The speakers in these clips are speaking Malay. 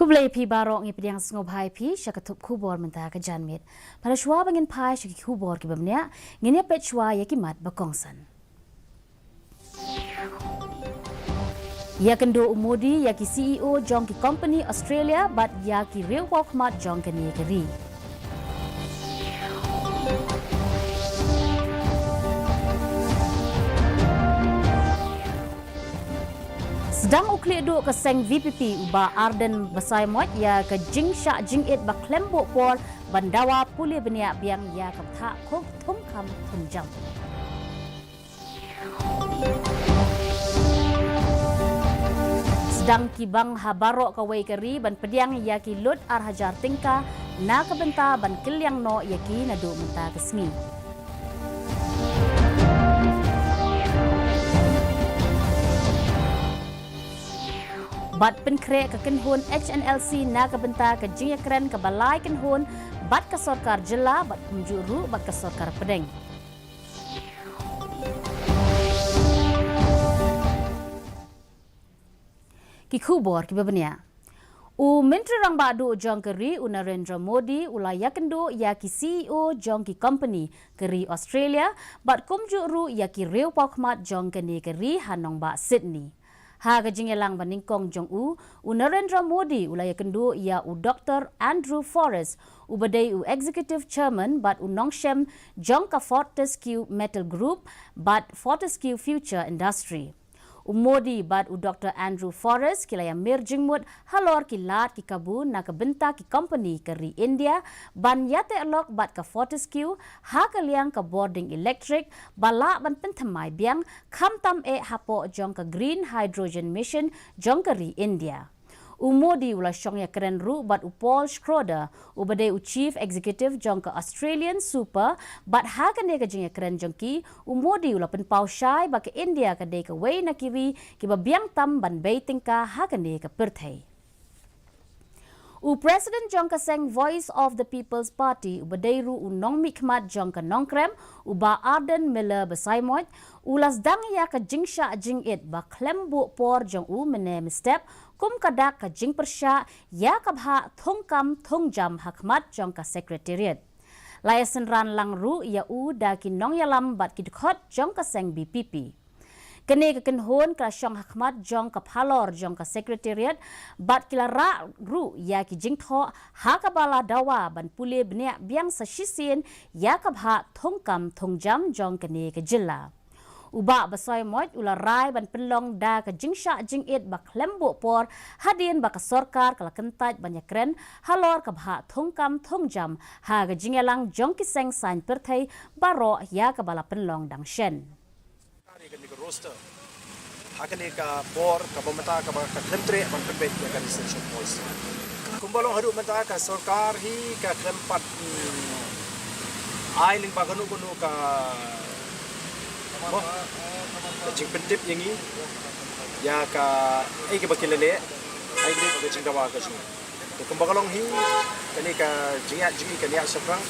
Ublay pi barok ngi pediang sngobhai pi syakatup kubor mentah ke janmit. Pada shwa bangin pai syaki kubor ki bamnya ngini pet shwa yakimat bakongsan. Ya kendo umudi yaki CEO jong ki company Australia but yaki real walkmat jong ke ni keri. Sedang uklik duk ke seng VPP uba Arden Besai Mot ya ke jing syak jing it ba klembuk por bandawa pulih beniak biang ya ke tak kok thum kam thum jam. Sedang kibang habarok ke wei keri ban pediang ya ki lut ar hajar tingka na ke benta ban kiliang no ya ki nadu menta ke sengi. Bat penkrek ke kenhun HNLC na ke benta ke jingya keren ke balai kenhun bat ke sorkar jela bat kumjuru bat ke sorkar pedeng. Ki khubor ki babania. U Menteri Rang Badu jong keri u Narendra Modi ulaya kendo ya ki CEO jong ki company keri Australia bat kumjuru ya ki rew pakmat jong keni keri hanong ba Sydney. Ha ke jingelang baningkong jong u Narendra Modi ulaya kendo ia u Dr. Andrew Forrest u badai u Executive Chairman bat u Nongshem jong ka Fortescue Metal Group bat Fortescue Future Industry. U Modi bat u Dr. Andrew Forrest kilaya mir jingmut halor kilat ki kabu na ke benta ki company keri India ban yate alok bat ka Fortescue ha ke liang ka boarding electric bala ban pentamai biang kham tam e hapo jong ka green hydrogen mission jong keri India. U Modi ula syong ya keren ru bat u Paul Schroeder u badai u Chief Executive jong ka Australian Super bat ha ke ne ke jing ya keren jong ki u Modi ula penpau syai ba ke India ke de ke wei na kiri ki ba biang tam ban bei tingka ha ke ne ke perthai. U President Jong Kaseng Voice of the People's Party u badairu u nong mikmat jong ka nongkrem u ba Arden Miller Besaimot ulas dang ya ka jingsha jing it ba klembu por jong u mene step kum kadak ka jing persya ya kabha thongkam thongjam hakmat jong ka secretariat. Layasan ran lang ru ya u da ki nong yalam bat ki dkhot jong Kaseng BPP. Kene ke kenhon ka syong hakmat jong ka phalor jong ka secretariat bat kilara ru ya ki jingtho ha ka bala dawa ban pule bniak biang sa shisin ya ka bha thongkam thongjam jong kene ke jilla. Uba basoi moj ula rai ban penlong da ka jingsha jing it ba klembu por hadin ba ka sorkar kala kentaj banyak kren halor ka bha thongkam thongjam ha ga jingelang jong ki seng sain perthai baro ya ka bala penlong dang shen. Roster hakane ka bor ka pemeta ka klemtre ban pembet ya kan essential voice kumbalong hadu menta ka sarkar hi ka klempat ai ling ba ganu ka jing pentip yangi ya ka ai ke bakilele ai ke jing dawa ka su kumbalong hi kani ka jingi kan ya sakrang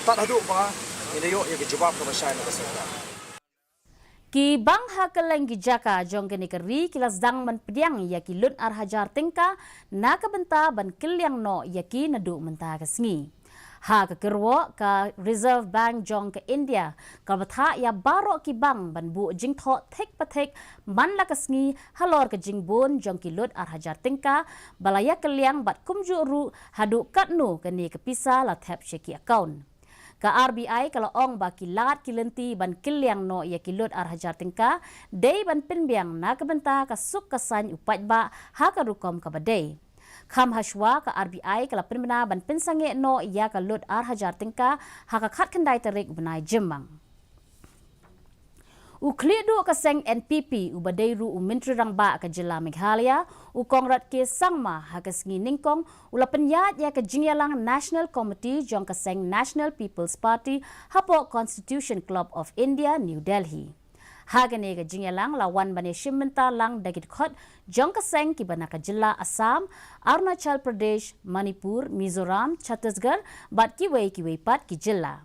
tak hadu ba ini yo ya ke jawab ka basai na sarkar. Ki bang hakeleng ki jaka jong kene keri kilas dang man pediang ya ki lut ar hajar tingka na ka benta ban kiliang no ya ki nadu menta ka sengi. Ha ka kerwo ka Reserve Bank jong ka India ka batha ya baro ki bang ban bu jing tho thek pathek man la ka sengi halor ka jing bon jong ki lut ar hajar tingka balaya kiliang bat kumju ru hadu katnu kene ka pisa la tap sheki account. Ka RBI kalau ong ba kilat kilenti ban kiliang no ya kilut ar hajar tingka dei ban pinbiang na kabenta ka suk kasan upat ba ha ka rukom ka badai. Kham hashwa ka RBI kalau pinbena ban pinsange no ya ka lut ar hajar tingka ha ka khat kendai tarik benai jemang. U klidu ka seng NPP u badairu u Menteri Rang Ba ka jela Meghalaya u kongrat ke sangma ha ka sengi ningkong ula penyat ya ka jingyalang National Committee jong ka seng National People's Party hapo Constitution Club of India New Delhi. Ha ka ne ka jingyalang lawan bane shimmenta lang dagit khot jong ka seng ki bana ka jela Assam, Arunachal Pradesh, Manipur, Mizoram, Chhattisgarh bat ki wei pat ki jela.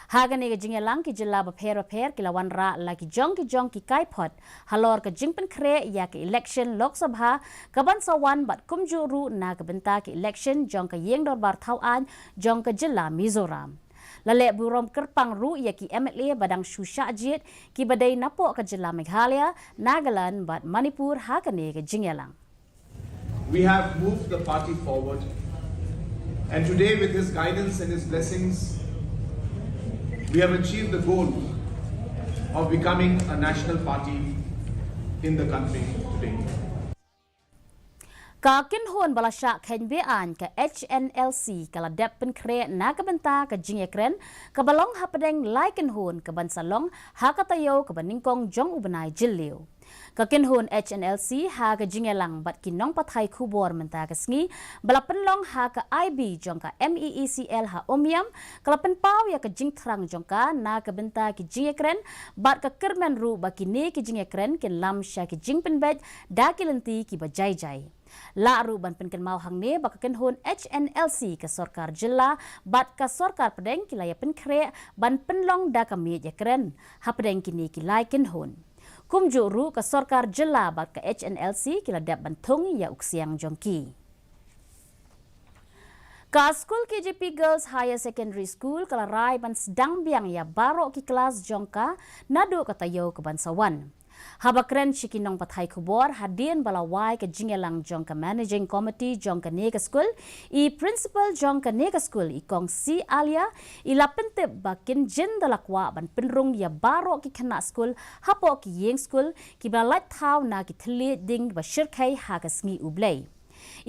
Hagani ke jingelang ki jela baper ki lawan ra lagi jong ki kaipot halor ke jingpen kre ya ke election Lok Sabha kaban sawan bat kumjuru na ke benta ki election jong ke yeng dor bar thau an jong ke jela Mizoram. Lalek burom kerpang ru ya ki MLA badang Shusha Jit ki badai napo ke jela Meghalaya, Nagaland bat Manipur hagani ke jingelang. We have moved the party forward, and today with his guidance and his blessings, we have achieved the goal of becoming a national party in the country today. Kakin hon balasya kenbean ke HNLC kala depen kre na kabenta ke jingekren ke balong hapadeng laiken hon ke bansalong hakatayo ke baningkong jong ubenai jiliu. Kakin hon HNLC ha ke jingelang bat kinong pathai kubor menta ke sngi balapen long ha ke IB jong ka MEECL ha omiam kalapen pau ya ke jingtrang jong ka na kabenta ke jingekren bat ke kermen ru bakini ke jingekren ken lam sya ke jingpen bed da kilenti ki bajai-jai. La ru ban penken mau hang ne bakaken hon HNLC ke sorkar jela bat ka sorkar pedeng kilaya penkre ban penlong da kami ya keren ha pedeng kini kilai ken hon. Kum juru ke sorkar jela bat ke HNLC kila dap bantung ya uksiang jongki. Ka school KJP Girls Higher Secondary School kala rai ban sedang biang ya baro ki kelas jongka nadu katayo ke bansawan. Habakren shikinong pathai kubor hadien balawai ke jingelang jongka managing committee jongka nega school I principal jongka nega school I kong si alia I lapente bakin jin dalakwa ban penrung ya baro ki kena school hapo ki yeng school ki balat tau na ki thli ding ba shirkai ha ka sngi ublei.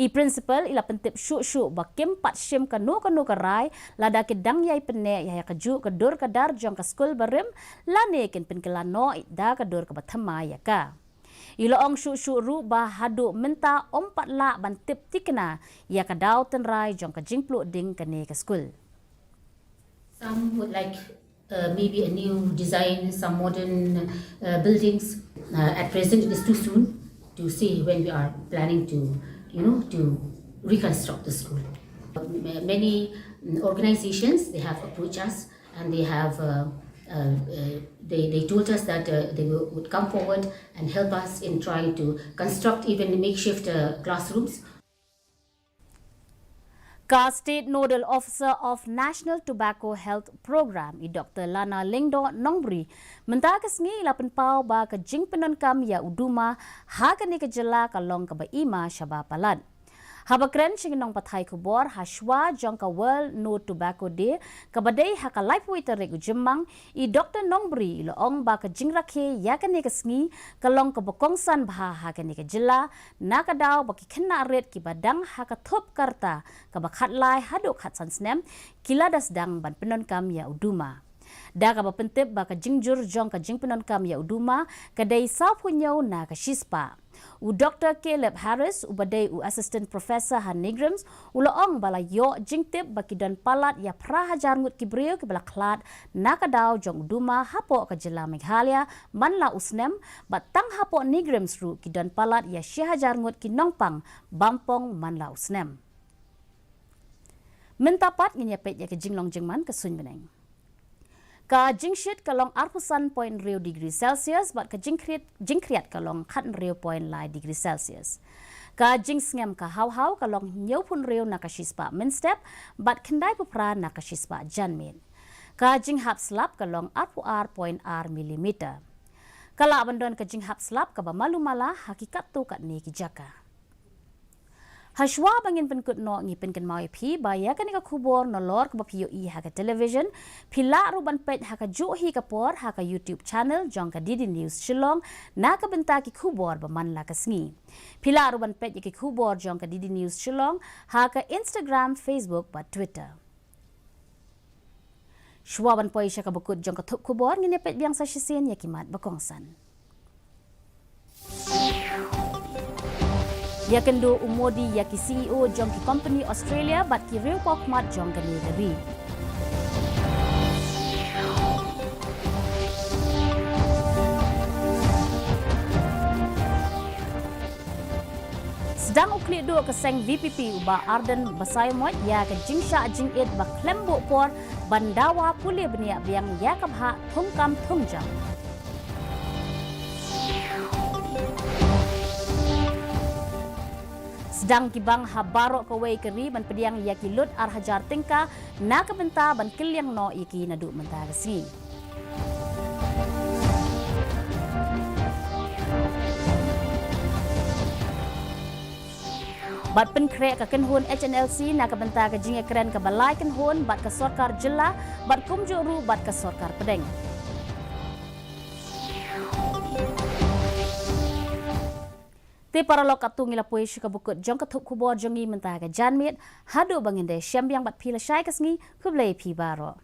I principal ila pentip syuk bakim pat shim kanu karai lada ke dang yai pene ya kaju ke dur ke dar jong ke skul berim lane ken penkelano da ke dur ke bathama ya ka. Ila ong syuk ru ba hadu menta ompat la ban tip tikna ya ke dau tenrai jong ke jingplu ding ke ne ke skul. Some would like maybe a new design, some modern buildings. At present it is too soon to say when we are planning to to reconstruct the school. Many organizations, they have approached us and they have they told us that they would come forward and help us in trying to construct even makeshift classrooms. Ka State Nodal Officer of National Tobacco Health Program I Dr. Lana Lingdo Nongbri mentakas ngi lapen pau ba ka jingpenon kam ya uduma ha ka ni ka jela ka long ka ba ima shaba palat. Habakren singinong pathai kubor hashwa jong ka World No Tobacco Day kabadai ha ka life waiter regu jemang I Dr. Nongbri loong ba ka jingrakhe ya ka ni ka sngi ka long ka bokongsan bha ha ka ni ka jela na ka daw ba ki kena red ki badang ha ka thop karta ka ba khatlai hadu khat sansnem kiladas dang ban penon kam ya uduma. Da ka ba pentip ba ka jingjur jong ka jingpenon kam ya uduma kadai sa punyo na ka shispa. U Dr. Caleb Harris ubadai u Assistant Professor Han Nigrams uloong bala yo jingtip bakidon palat ya prahajar ngut kibriyo ke bala klat nakadaw jong uduma hapo ka jela Meghalaya manla usnem batang hapo Nigrams ru kidon palat ya syahajar ngut kinongpang bampong manla usnem. Mentapat nginyapet ya ke jinglong jingman ke sun beneng. Ka jingshit kalong arpusan point riu degree Celsius bat ka jingkriat kalong khat riu point lai degree Celsius. Ka jingsngem ka hau kalong nyopun riu nakashispa minstep bat kendai pupra nakashispa janmin. Ka jinghap slap kalong arpuar point r millimeter. Kala abandon ka jinghap slap ka bamalumala hakikat tu kat ni kijaka. Hashwa bangin penkut no ngi penken mau pi baya kan ka kubor no lor ka piyo I ha ka television pila ruban pet ha ka juhi ka por ha ka YouTube channel jong ka Didi News Shillong na ka benta ki kubor ba man la ka sngi pila ruban pet ki kubor jong ka Didi News Shillong ha ka Instagram, Facebook ba Twitter. Shwa ban poi sha ka bukut jong ka thup kubor ngi pet biang sa shisen ya kimat bakongsan. Ya kendo umodi ya ki CEO jong ki company Australia bat ki real pokmat jong ka negeri. Sedang ukli do keseng VPP uba Arden Basaymoy ya ke jingsha jingit ba klembo por bandawa pulih benia biang ya kabha thongkam thongjang. Sedang kibang habarok kawai keri ban pediang ya kilut ar hajar tingka na kabenta ban kilyang no iki nadu mentah kesi. Bat penkrek ke kenhun HNLC na kabenta ke jinge keren ke balai kenhun bat ke sorkar jela bat kumjuru bat ke sorkar pedeng. Te para lokatu ngilapui syuka bukut jong ketuk kubor jongi mentah ke janmit hadu banginde syambiang bat pila syai kesngi kublai pi baro.